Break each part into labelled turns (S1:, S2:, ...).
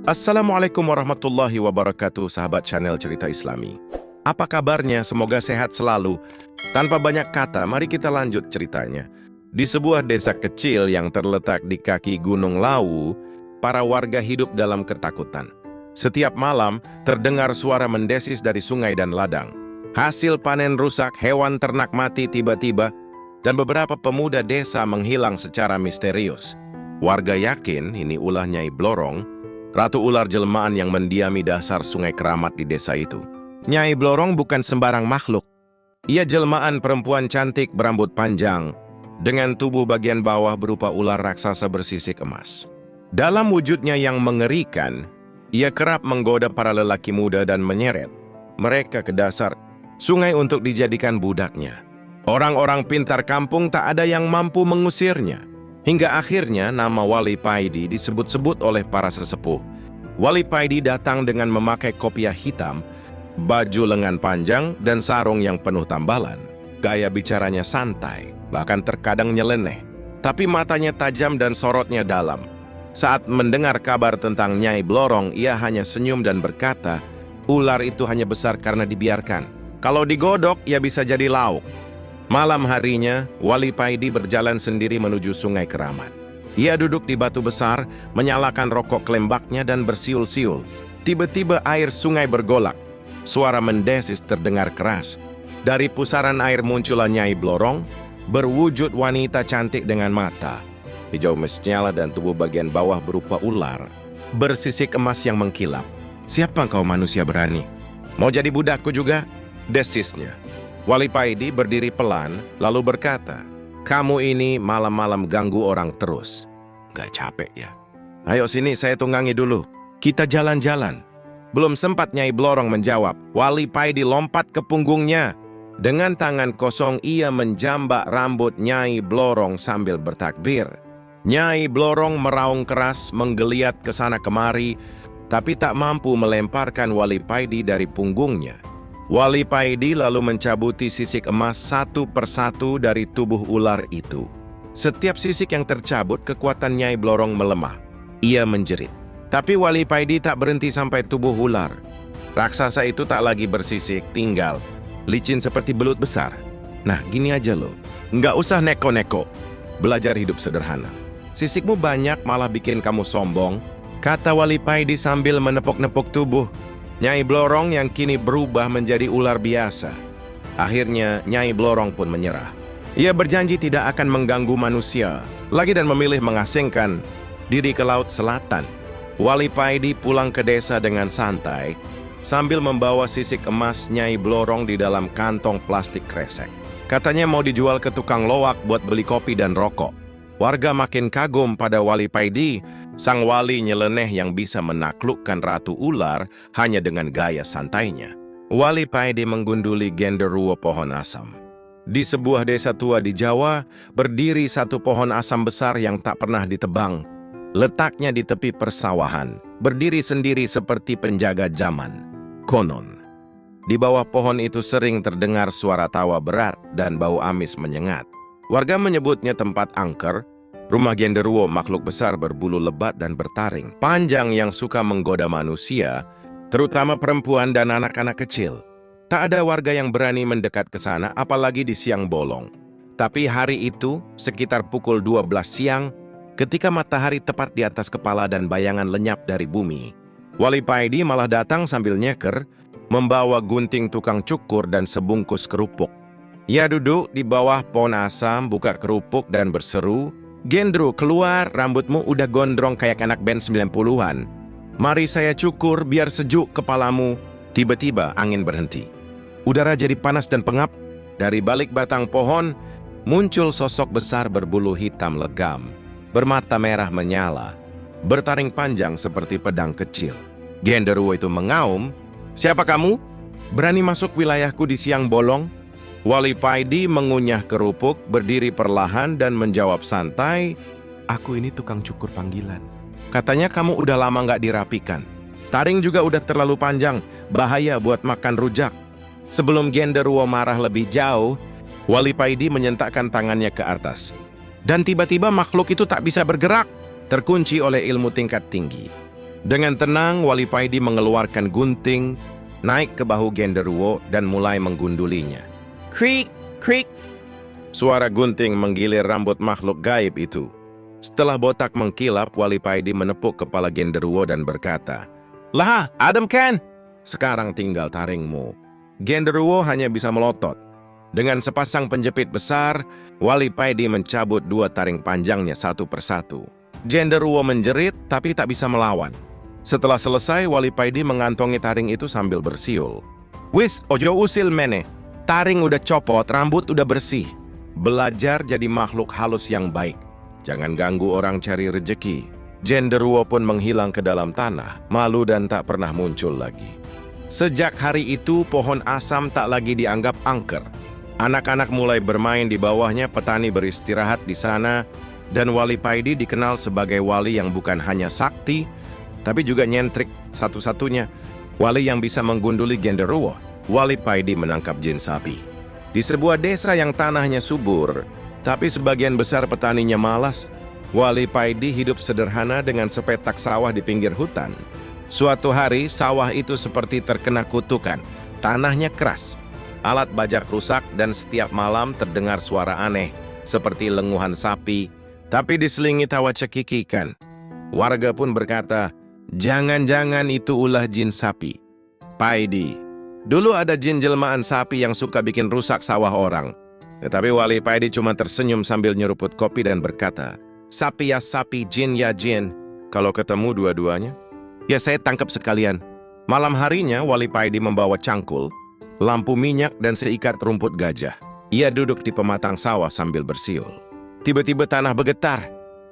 S1: Assalamualaikum warahmatullahi wabarakatuh, sahabat channel Cerita Islami. Apa kabarnya? Semoga sehat selalu. Tanpa banyak kata, mari kita lanjut ceritanya. Di sebuah desa kecil yang terletak di kaki Gunung Lawu, para warga hidup dalam ketakutan. Setiap malam, terdengar suara mendesis dari sungai dan ladang. Hasil panen rusak, hewan ternak mati tiba-tiba, dan beberapa pemuda desa menghilang secara misterius. Warga yakin ini ulah Nyai Blorong, ratu ular jelmaan yang mendiami dasar sungai keramat di desa itu. Nyai Blorong bukan sembarang makhluk. Ia jelmaan perempuan cantik berambut panjang, dengan tubuh bagian bawah berupa ular raksasa bersisik emas. Dalam wujudnya yang mengerikan, ia kerap menggoda para lelaki muda dan menyeret mereka ke dasar sungai untuk dijadikan budaknya. Orang-orang pintar kampung tak ada yang mampu mengusirnya. Hingga akhirnya nama Wali Paidi disebut-sebut oleh para sesepuh. Wali Paidi datang dengan memakai kopiah hitam, baju lengan panjang, dan sarung yang penuh tambalan. Gaya bicaranya santai, bahkan terkadang nyeleneh. Tapi matanya tajam dan sorotnya dalam. Saat mendengar kabar tentang Nyai Blorong, ia hanya senyum dan berkata, ular itu hanya besar karena dibiarkan. Kalau digodok, ia bisa jadi lauk. Malam harinya, Wali Paidi berjalan sendiri menuju sungai keramat. Ia duduk di batu besar, menyalakan rokok kelembaknya dan bersiul-siul. Tiba-tiba air sungai bergolak. Suara mendesis terdengar keras. Dari pusaran air muncullah Nyai Blorong, berwujud wanita cantik dengan mata hijau menyala dan tubuh bagian bawah berupa ular, bersisik emas yang mengkilap. Siapa kau manusia berani? Mau jadi budakku juga? Desisnya. Wali Paidi berdiri pelan, lalu berkata, kamu ini malam-malam ganggu orang terus. Gak capek ya? Ayo sini, saya tunggangi dulu. Kita jalan-jalan. Belum sempat Nyai Blorong menjawab, Wali Paidi lompat ke punggungnya. Dengan tangan kosong ia menjambak rambut Nyai Blorong sambil bertakbir. Nyai Blorong meraung keras, menggeliat ke sana kemari, tapi tak mampu melemparkan Wali Paidi dari punggungnya. Wali Paidi lalu mencabuti sisik emas satu persatu dari tubuh ular itu. Setiap sisik yang tercabut, kekuatan Nyai Blorong melemah. Ia menjerit. Tapi Wali Paidi tak berhenti sampai tubuh ular. Raksasa itu tak lagi bersisik, tinggal licin seperti belut besar. Nah, gini aja loh. Nggak usah neko-neko. Belajar hidup sederhana. Sisikmu banyak malah bikin kamu sombong, kata Wali Paidi sambil menepuk-nepuk tubuh Nyai Blorong yang kini berubah menjadi ular biasa. Akhirnya Nyai Blorong pun menyerah. Ia berjanji tidak akan mengganggu manusia lagi dan memilih mengasingkan diri ke Laut Selatan. Wali Paidi pulang ke desa dengan santai sambil membawa sisik emas Nyai Blorong di dalam kantong plastik kresek. Katanya mau dijual ke tukang loak buat beli kopi dan rokok. Warga makin kagum pada Wali Paidi, sang wali nyeleneh yang bisa menaklukkan ratu ular hanya dengan gaya santainya. Wali Paidi menggunduli genderuwo pohon asam. Di sebuah desa tua di Jawa, berdiri satu pohon asam besar yang tak pernah ditebang. Letaknya di tepi persawahan, berdiri sendiri seperti penjaga zaman. Konon, di bawah pohon itu sering terdengar suara tawa berat dan bau amis menyengat. Warga menyebutnya tempat angker, rumah genderuwo makhluk besar berbulu lebat dan bertaring panjang yang suka menggoda manusia, terutama perempuan dan anak-anak kecil. Tak ada warga yang berani mendekat ke sana, apalagi di siang bolong. Tapi hari itu, sekitar pukul 12 siang, ketika matahari tepat di atas kepala dan bayangan lenyap dari bumi, Wali Paidi malah datang sambil nyeker, membawa gunting tukang cukur dan sebungkus kerupuk. Ia duduk di bawah pohon asam, buka kerupuk dan berseru, Gendro, keluar, rambutmu udah gondrong kayak anak band 90-an. Mari saya cukur biar sejuk kepalamu. Tiba-tiba angin berhenti. Udara jadi panas dan pengap. Dari balik batang pohon, muncul sosok besar berbulu hitam legam, bermata merah menyala, bertaring panjang seperti pedang kecil. Genderuwo itu mengaum, siapa kamu? Berani masuk wilayahku di siang bolong? Wali Paidi mengunyah kerupuk, berdiri perlahan dan menjawab santai, aku ini tukang cukur panggilan. Katanya kamu udah lama nggak dirapikan. Taring juga udah terlalu panjang, bahaya buat makan rujak. Sebelum genderuwo marah lebih jauh, Wali Paidi menyentakkan tangannya ke atas. Dan tiba-tiba makhluk itu tak bisa bergerak, terkunci oleh ilmu tingkat tinggi. Dengan tenang, Wali Paidi mengeluarkan gunting, naik ke bahu Genderuwo dan mulai menggundulinya. Krik, krik. Suara gunting menggilir rambut makhluk gaib itu. Setelah botak mengkilap, Wali Paidi menepuk kepala Genderuwo dan berkata, "Lah, adem kan? Sekarang tinggal taringmu." Genderuwo hanya bisa melotot. Dengan sepasang penjepit besar, Wali Paidi mencabut 2 taring panjangnya satu persatu. Genderuwo menjerit tapi tak bisa melawan. Setelah selesai, Wali Paidi mengantongi taring itu sambil bersiul. "Wis, ojo usil mene. Taring udah copot, rambut udah bersih. Belajar jadi makhluk halus yang baik. Jangan ganggu orang cari rejeki." Genderuwo pun menghilang ke dalam tanah, malu dan tak pernah muncul lagi. Sejak hari itu, pohon asam tak lagi dianggap angker. Anak-anak mulai bermain di bawahnya, petani beristirahat di sana, dan Wali Paidi dikenal sebagai wali yang bukan hanya sakti, tapi juga nyentrik satu-satunya. Wali yang bisa menggunduli Genderuwo. Wali Paidi menangkap jin sapi. Di sebuah desa yang tanahnya subur, tapi sebagian besar petaninya malas, Wali Paidi hidup sederhana dengan sepetak sawah di pinggir hutan. Suatu hari, sawah itu seperti terkena kutukan. Tanahnya keras, alat bajak rusak, dan setiap malam terdengar suara aneh, seperti lenguhan sapi, tapi diselingi tawa cekikikan. Warga pun berkata, "Jangan-jangan itu ulah jin sapi." Paidi, dulu ada jin jelmaan sapi yang suka bikin rusak sawah orang. Tetapi Wali Paidi cuma tersenyum sambil nyeruput kopi dan berkata, "Sapi ya sapi, jin ya jin. Kalau ketemu dua-duanya, ya saya tangkap sekalian." Malam harinya, Wali Paidi membawa cangkul, lampu minyak, dan seikat rumput gajah. Ia duduk di pematang sawah sambil bersiul. Tiba-tiba tanah bergetar.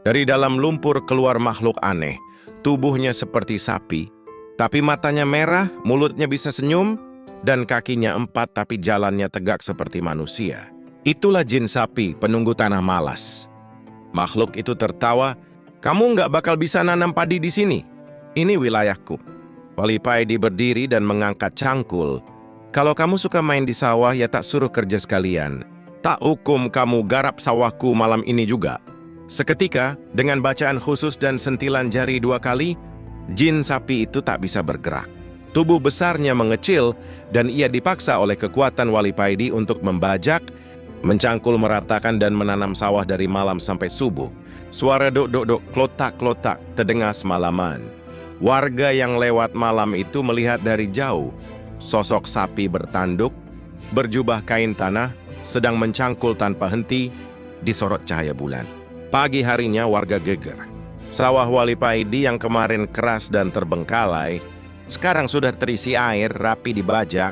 S1: Dari dalam lumpur keluar makhluk aneh. Tubuhnya seperti sapi, tapi matanya merah, mulutnya bisa senyum, dan kakinya 4 tapi jalannya tegak seperti manusia. Itulah jin sapi, penunggu tanah malas. Makhluk itu tertawa, "Kamu nggak bakal bisa nanam padi di sini. Ini wilayahku." Wali Paidi berdiri dan mengangkat cangkul. "Kalau kamu suka main di sawah, ya tak suruh kerja sekalian. Tak hukum kamu garap sawahku malam ini juga." Seketika, dengan bacaan khusus dan sentilan jari 2 kali, jin sapi itu tak bisa bergerak. Tubuh besarnya mengecil, dan ia dipaksa oleh kekuatan Wali Paidi untuk membajak, mencangkul, meratakan, dan menanam sawah dari malam sampai subuh. Suara dok-dok-dok, klotak-klotak terdengar semalaman. Warga yang lewat malam itu melihat dari jauh sosok sapi bertanduk, berjubah kain tanah, sedang mencangkul tanpa henti, disorot cahaya bulan. Pagi harinya warga geger. Sawah Wali Paidi yang kemarin keras dan terbengkalai, sekarang sudah terisi air, rapi dibajak,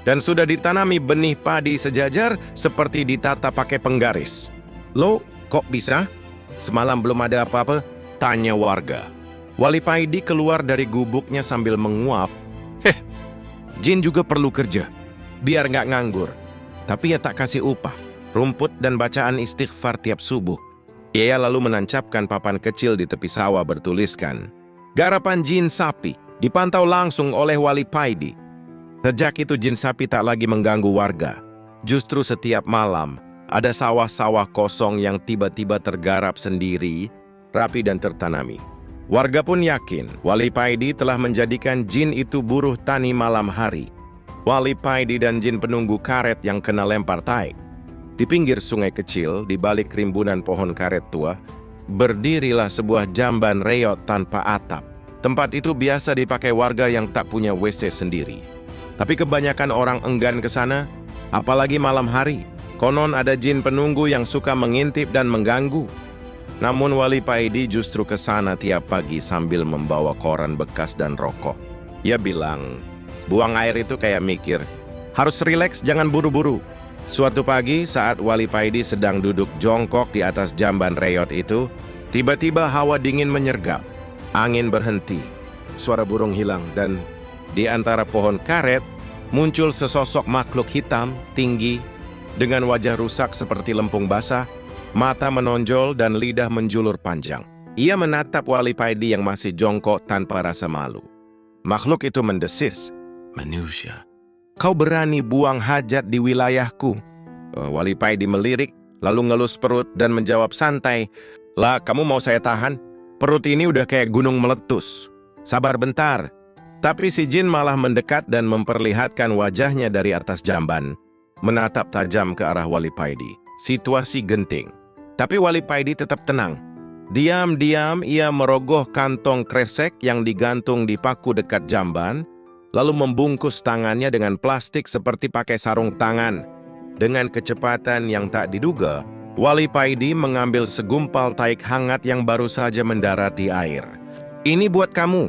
S1: dan sudah ditanami benih padi sejajar seperti ditata pakai penggaris. "Loh, kok bisa? Semalam belum ada apa-apa?" tanya warga. Wali Paidi keluar dari gubuknya sambil menguap. Jin juga perlu kerja, biar nggak nganggur. Tapi ya tak kasih upah, rumput dan bacaan istighfar tiap subuh." Ia lalu menancapkan papan kecil di tepi sawah bertuliskan, "Garapan jin sapi," dipantau langsung oleh Wali Paidi. Sejak itu jin sapi tak lagi mengganggu warga. Justru setiap malam, ada sawah-sawah kosong yang tiba-tiba tergarap sendiri, rapi dan tertanami. Warga pun yakin Wali Paidi telah menjadikan jin itu buruh tani malam hari. Wali Paidi dan jin penunggu karet yang kena lempar taik. Di pinggir sungai kecil, di balik rimbunan pohon karet tua, berdirilah sebuah jamban reot tanpa atap. Tempat itu biasa dipakai warga yang tak punya WC sendiri. Tapi kebanyakan orang enggan ke sana, apalagi malam hari. Konon ada jin penunggu yang suka mengintip dan mengganggu. Namun Wali Paidi justru ke sana tiap pagi sambil membawa koran bekas dan rokok. Ia bilang, buang air itu kayak mikir, harus rileks, jangan buru-buru. Suatu pagi saat Wali Paidi sedang duduk jongkok di atas jamban reot itu, tiba-tiba hawa dingin menyergap. Angin berhenti, suara burung hilang, dan di antara pohon karet muncul sesosok makhluk hitam, tinggi, dengan wajah rusak seperti lempung basah, mata menonjol dan lidah menjulur panjang. Ia menatap Wali Paidi yang masih jongkok tanpa rasa malu. Makhluk itu mendesis, "Manusia, kau berani buang hajat di wilayahku?" Wali Paidi melirik, lalu ngelus perut dan menjawab santai, "Lah, kamu mau saya tahan? Perut ini udah kayak gunung meletus." Sabar bentar. Tapi si jin malah mendekat dan memperlihatkan wajahnya dari atas jamban, menatap tajam ke arah Wali Paidi. Situasi genting. Tapi Wali Paidi tetap tenang. Diam-diam ia merogoh kantong kresek yang digantung di paku dekat jamban, lalu membungkus tangannya dengan plastik seperti pakai sarung tangan. Dengan kecepatan yang tak diduga, Wali Paidi mengambil segumpal taik hangat yang baru saja mendarat di air. Ini buat kamu.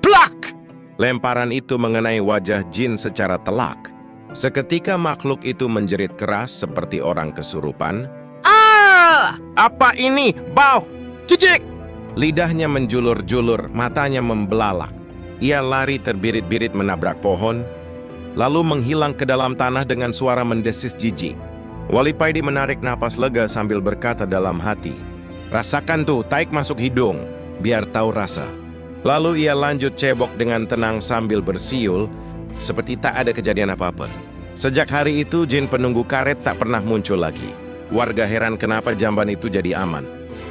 S1: Plak! Lemparan itu mengenai wajah jin secara telak. Seketika makhluk itu menjerit keras seperti orang kesurupan. Ah! Apa ini? Bau! Cicik! Lidahnya menjulur-julur, matanya membelalak. Ia lari terbirit-birit menabrak pohon, lalu menghilang ke dalam tanah dengan suara mendesis jijik. Wali Paidi menarik napas lega sambil berkata dalam hati, "Rasakan tuh, taik masuk hidung, biar tahu rasa." Lalu ia lanjut cebok dengan tenang sambil bersiul, seperti tak ada kejadian apa-apa. Sejak hari itu, jin penunggu karet tak pernah muncul lagi. Warga heran kenapa jamban itu jadi aman.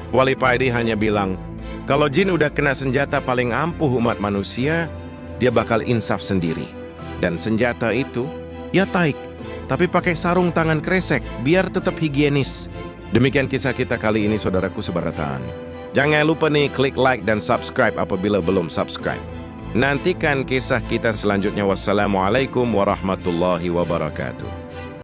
S1: Wali Paidi hanya bilang, kalau jin udah kena senjata paling ampuh umat manusia, dia bakal insaf sendiri. Dan senjata itu, ya taik, tapi pakai sarung tangan kresek, biar tetap higienis. Demikian kisah kita kali ini, saudaraku sebarataan. Jangan lupa nih klik like dan subscribe apabila belum subscribe. Nantikan kisah kita selanjutnya. Wassalamualaikum warahmatullahi wabarakatuh.